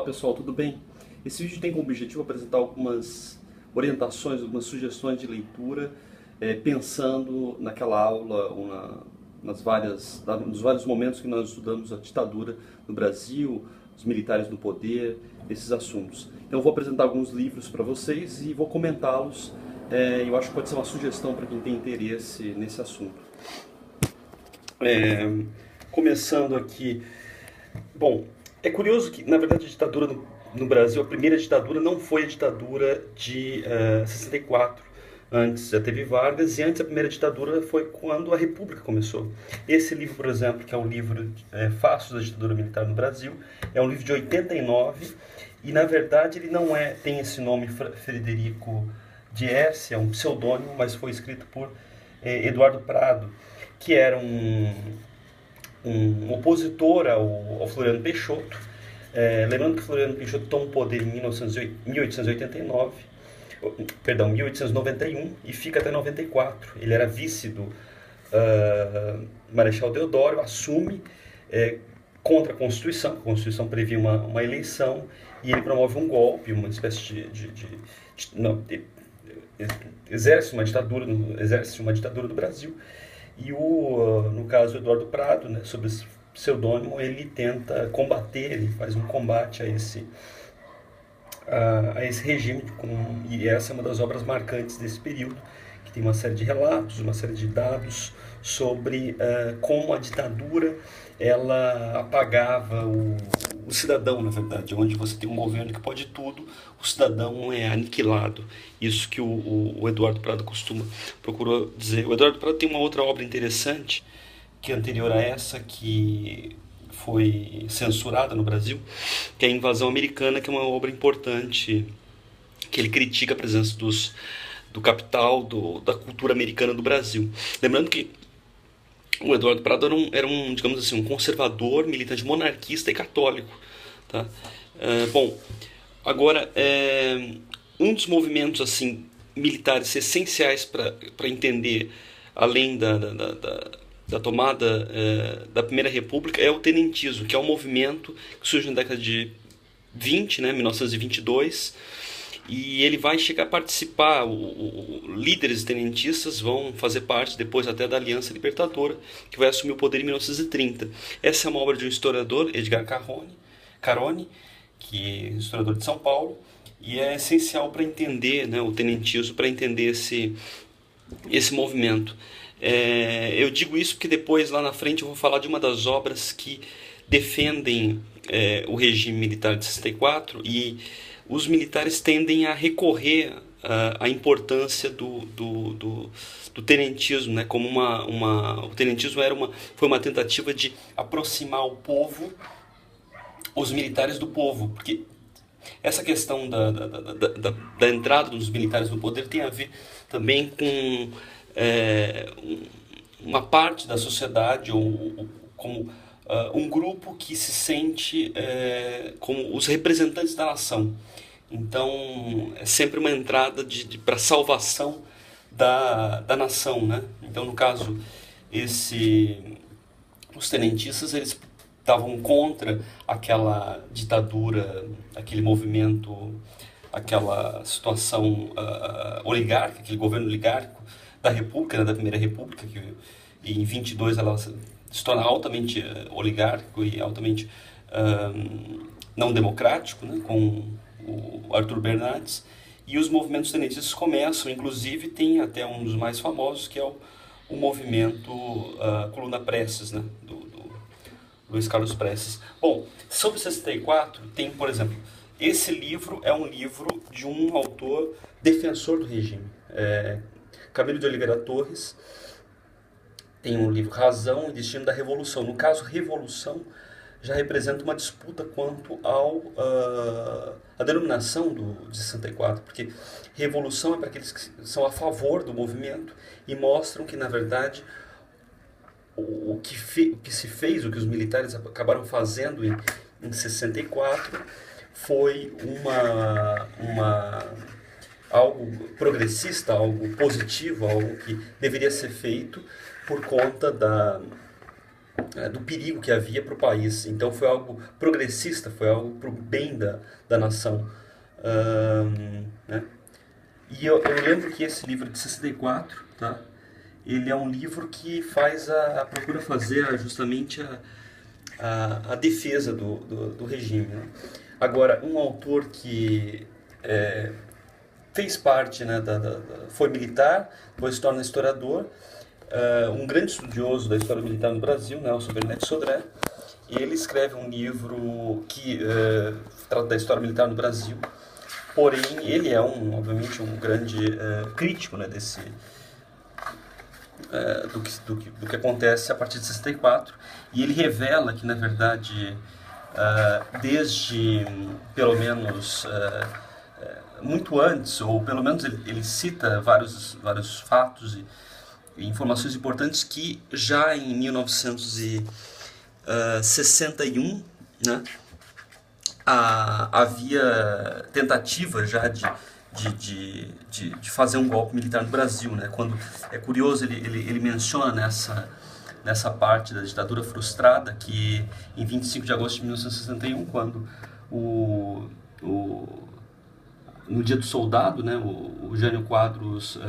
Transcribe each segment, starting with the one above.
pessoal, tudo bem? Esse vídeo tem como objetivo apresentar algumas orientações, algumas sugestões de leitura, pensando naquela aula, nos vários momentos que nós estudamos a ditadura no Brasil, os militares no poder, esses assuntos. Então eu vou apresentar alguns livros para vocês e vou comentá-los. Eu acho que pode ser uma sugestão para quem tem interesse nesse assunto. Começando aqui, bom, é curioso que, na verdade, a ditadura no Brasil, a primeira ditadura não foi a ditadura de 64. Antes já teve Vargas, e antes a primeira ditadura foi quando a República começou. Esse livro, por exemplo, que é o livro Fatos da Ditadura Militar no Brasil, é um livro de 89, e na verdade ele não tem esse nome Frederico Dierce, é um pseudônimo, mas foi escrito por Eduardo Prado, que era um opositor ao Floriano Peixoto. Lembrando que Floriano Peixoto tomou o poder em 1891 e fica até 94. Ele era vice do Marechal Deodoro, assume contra a Constituição previa uma eleição, e ele promove um golpe, uma espécie exerce uma ditadura no Brasil. E no caso Eduardo Prado, né, sob esse pseudônimo, ele tenta combater, ele faz um combate a esse regime, e essa é uma das obras marcantes desse período, que tem uma série de relatos, uma série de dados sobre como a ditadura ela apagava o cidadão, na verdade, onde você tem um governo que pode tudo, o cidadão é aniquilado. Isso que o Eduardo Prado procurou dizer. O Eduardo Prado tem uma outra obra interessante, que é anterior a essa, que foi censurada no Brasil, que é a Invasão Americana, que é uma obra importante, que ele critica a presença do capital, da cultura americana do Brasil. Lembrando que o Eduardo Prado digamos assim, um conservador, militante monarquista e católico. Tá? Bom, agora, um dos movimentos assim, militares essenciais para entender, além da tomada da Primeira República, é o tenentismo, que é um movimento que surge na década de 20, né, 1922, e ele vai chegar a participar, líderes tenentistas vão fazer parte depois até da Aliança Libertadora, que vai assumir o poder em 1930. Essa é uma obra de um historiador, Edgar Carone, que é historiador de São Paulo, e é essencial para entender, né, o tenentismo, para entender esse movimento. Eu digo isso porque depois, lá na frente, eu vou falar de uma das obras que defendem o regime militar de 64, e os militares tendem a recorrer à importância do tenentismo, né? Como o tenentismo foi uma tentativa de aproximar o povo, os militares do povo, porque essa questão da entrada dos militares no poder tem a ver também com uma parte da sociedade, ou como um grupo que se sente como os representantes da nação. Então é sempre uma entrada para salvação da nação, né? Então, no caso, os tenentistas, eles estavam contra aquela ditadura, aquele movimento, aquela situação oligárquica, aquele governo oligárquico da República, né, da Primeira República, que em 22 ela se torna altamente oligárquico e altamente não democrático, né, com o Arthur Bernardes, e os movimentos tenentistas começam, inclusive tem até um dos mais famosos, que é o movimento Coluna Prestes, né, do Luiz Carlos Prestes. Bom, sobre 64, tem, por exemplo, esse livro é um livro de um autor defensor do regime, Camilo de Oliveira Torres. Tem um livro, Razão e Destino da Revolução. No caso, Revolução já representa uma disputa quanto a denominação de 64, porque revolução é para aqueles que são a favor do movimento e mostram que, na verdade, o que se fez, o que os militares acabaram fazendo em 64, foi algo progressista, algo positivo, algo que deveria ser feito por conta do perigo que havia para o país. Então foi algo progressista, foi algo para o bem da nação. Né? E eu lembro que esse livro de 64, tá? Ele é um livro que procura fazer justamente a defesa do regime. Né? Agora, um autor que fez parte, né, foi militar, depois se torna historiador, um grande estudioso da história militar no Brasil, Nelson Bernete Sodré. Ele escreve um livro que trata da história militar no Brasil, porém ele é obviamente um grande crítico, né, do que acontece a partir de 64, e ele revela que, na verdade, desde pelo menos muito antes, ou pelo menos ele cita vários fatos e informações importantes que já em 1961, né, havia tentativa já de fazer um golpe militar no Brasil, né? Quando é curioso, ele menciona nessa parte da ditadura frustrada que em 25 de agosto de 1961, quando no dia do soldado, né, o Jânio Quadros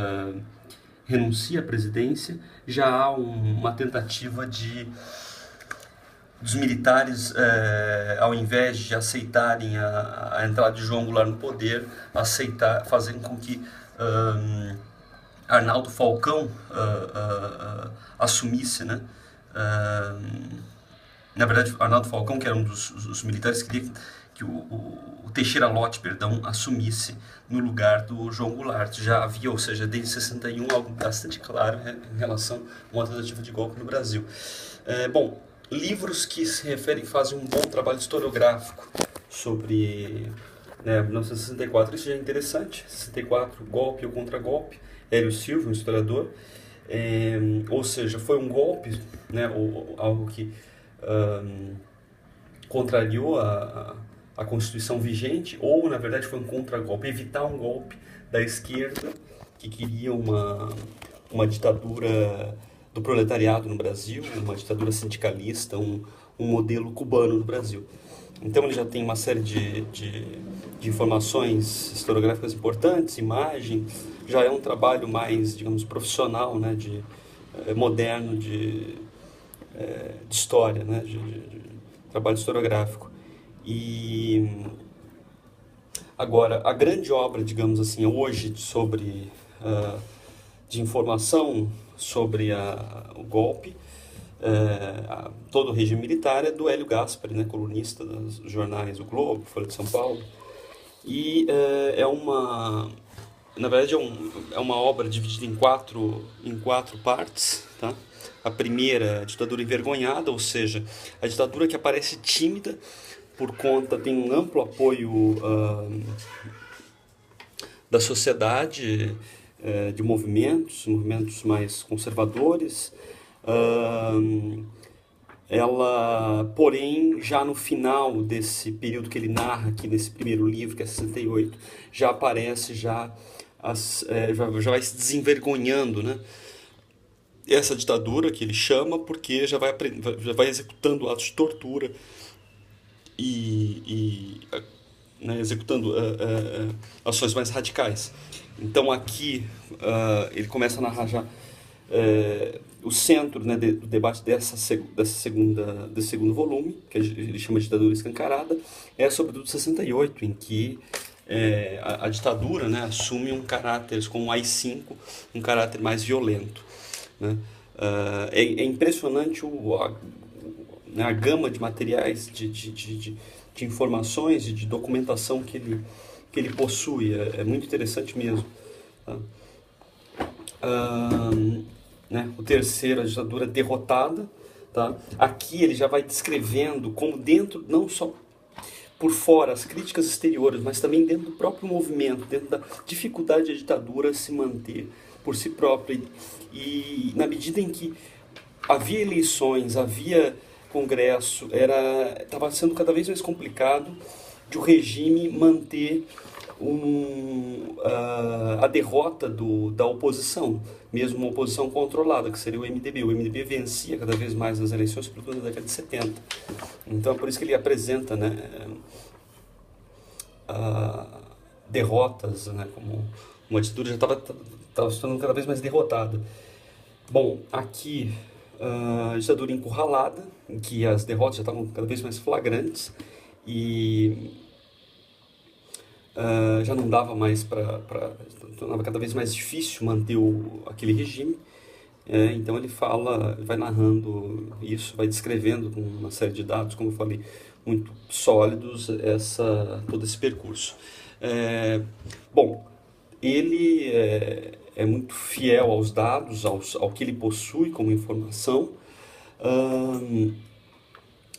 renuncia à presidência, já há uma tentativa dos militares, ao invés de aceitarem a entrada de João Goulart no poder, fazendo com que Arnaldo Falcão assumisse, né? Na verdade, Arnaldo Falcão, que era um dos militares, queria que o Teixeira Lott, perdão, assumisse no lugar do João Goulart. Já havia, ou seja, desde 61, algo bastante claro em relação a uma tentativa de golpe no Brasil. Bom, livros que se referem, fazem um bom trabalho historiográfico sobre 1964, isso já é interessante. 64, golpe ou contragolpe, Hélio Silva, um historiador, ou seja, foi um golpe, né, ou algo que contrariou a Constituição vigente, ou na verdade foi um contragolpe, evitar um golpe da esquerda que queria uma ditadura do proletariado no Brasil, uma ditadura sindicalista, um modelo cubano no Brasil. Então ele já tem uma série de informações historiográficas importantes, imagens, já é um trabalho mais, digamos, profissional, né, moderno de história, né, de trabalho historiográfico. E agora, a grande obra, digamos assim, hoje de informação sobre o golpe, todo o regime militar, é do Hélio Gaspari, né, colunista dos jornais O Globo, Folha de São Paulo. E na verdade é uma obra dividida em quatro partes, tá? A primeira, a ditadura envergonhada, ou seja, a ditadura que aparece tímida tem um amplo apoio da sociedade, de movimentos mais conservadores. Ela, porém, já no final desse período que ele narra aqui nesse primeiro livro, que é 68, já aparece, já vai se desenvergonhando, né? Essa ditadura que ele chama, porque já vai executando atos de tortura e executando ações mais radicais. Então aqui ele começa a narrar já o centro, né, do debate desse segundo volume, que ele chama de Ditadura Escancarada, é sobretudo 68, em que a ditadura, né, assume um caráter, como o AI-5, um caráter mais violento. Né? É impressionante a gama de materiais, de informações e de documentação que ele possui. É muito interessante mesmo. Tá? O terceiro, a ditadura derrotada. Tá? Aqui ele já vai descrevendo como dentro, não só por fora, as críticas exteriores, mas também dentro do próprio movimento, dentro da dificuldade da ditadura se manter por si própria. E na medida em que havia eleições, havia congresso, estava sendo cada vez mais complicado de o regime manter a derrota da oposição, mesmo uma oposição controlada, que seria o MDB. O MDB vencia cada vez mais nas eleições, sobretudo na década de 70. Então é por isso que ele apresenta, né, derrotas, né, como uma ditadura já estava se tornando cada vez mais derrotada. Bom, aqui a ditadura encurralada, em que as derrotas já estavam cada vez mais flagrantes e já não dava mais tornava cada vez mais difícil manter aquele regime. Então ele vai narrando isso, vai descrevendo com uma série de dados, como eu falei, muito sólidos, todo esse percurso. Bom, ele é muito fiel aos dados, ao que ele possui como informação,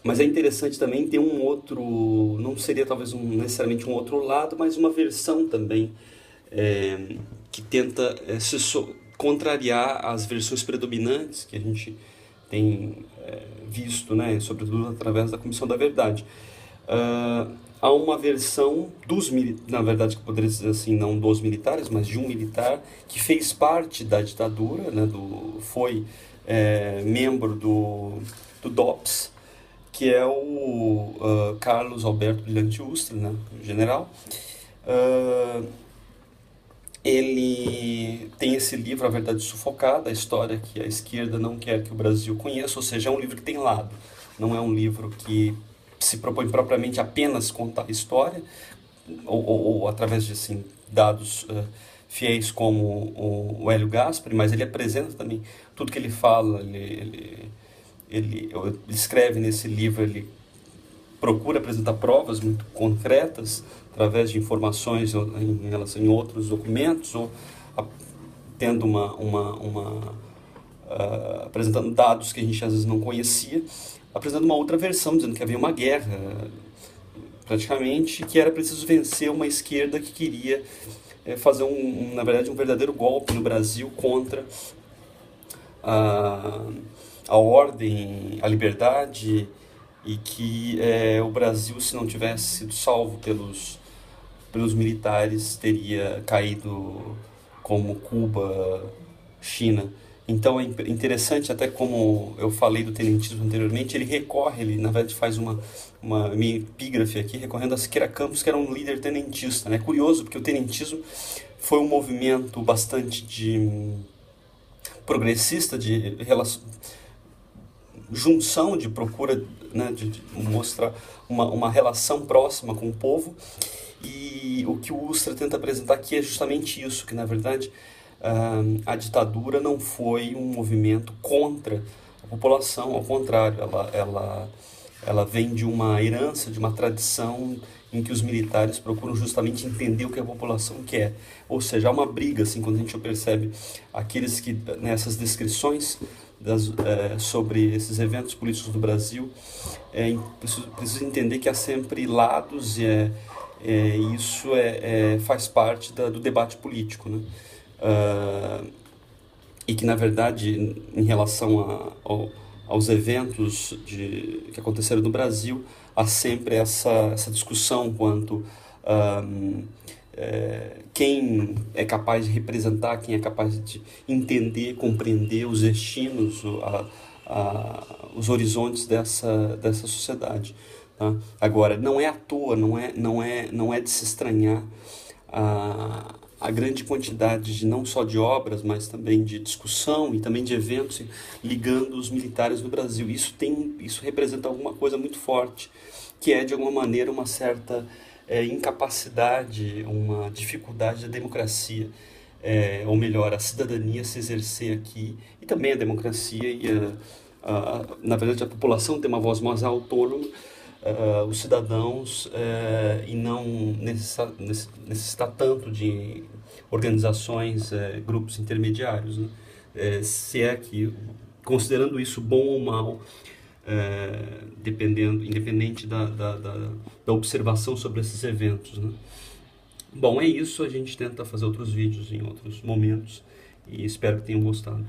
mas é interessante também ter um outro, não seria talvez necessariamente um outro lado, mas uma versão também que tenta contrariar as versões predominantes que a gente tem visto, né, sobretudo através da Comissão da Verdade. Há uma versão na verdade, que poderia dizer assim, não dos militares, mas de um militar que fez parte da ditadura, né, foi membro do DOPS, que é o Carlos Alberto Brilhante Ustra, né, general. Ele tem esse livro, A Verdade Sufocada, a história que a esquerda não quer que o Brasil conheça, ou seja, é um livro que tem lado, não é um livro que se propõe propriamente apenas contar a história, ou através de assim, dados fiéis como o Hélio Gaspari, mas ele apresenta também tudo que ele fala, ele escreve nesse livro, ele procura apresentar provas muito concretas através de informações em relação a outros documentos, ou tendo apresentando dados que a gente às vezes não conhecia, apresentando uma outra versão, dizendo que havia uma guerra, praticamente, que era preciso vencer uma esquerda que queria fazer, na verdade, um verdadeiro golpe no Brasil contra a ordem, a liberdade, e que o Brasil, se não tivesse sido salvo pelos militares, teria caído como Cuba, China. Então é interessante, até como eu falei do tenentismo anteriormente, ele na verdade faz uma minha epígrafe aqui, recorrendo a Siqueira Campos, que era um líder tenentista, né? É curioso, porque o tenentismo foi um movimento bastante progressista, de junção, de procura, né, de mostrar uma relação próxima com o povo, e o que o Ustra tenta apresentar aqui é justamente isso, que na verdade a ditadura não foi um movimento contra a população, ao contrário, ela vem de uma herança, de uma tradição em que os militares procuram justamente entender o que a população quer. Ou seja, há uma briga, assim, quando a gente percebe aqueles que, nessas descrições sobre esses eventos políticos do Brasil, preciso entender que há sempre lados, e isso faz parte do debate político, né? E que, na verdade, em relação aos eventos que aconteceram no Brasil, há sempre essa discussão quanto quem é capaz de representar, quem é capaz de entender, compreender os destinos, os horizontes dessa sociedade. Tá? Agora, não é à toa, não é de se estranhar a grande quantidade não só de obras, mas também de discussão e também de eventos ligando os militares no Brasil. Isso representa alguma coisa muito forte, que é, de alguma maneira, uma certa incapacidade, uma dificuldade da democracia, ou melhor, a cidadania se exercer aqui, e também a democracia e, na verdade, a população tem uma voz mais autônoma, os cidadãos, e não necessitar tanto de organizações, grupos intermediários, né? Se é que, considerando isso bom ou mal, independente da observação sobre esses eventos, né? Bom, é isso, a gente tenta fazer outros vídeos em outros momentos, e espero que tenham gostado.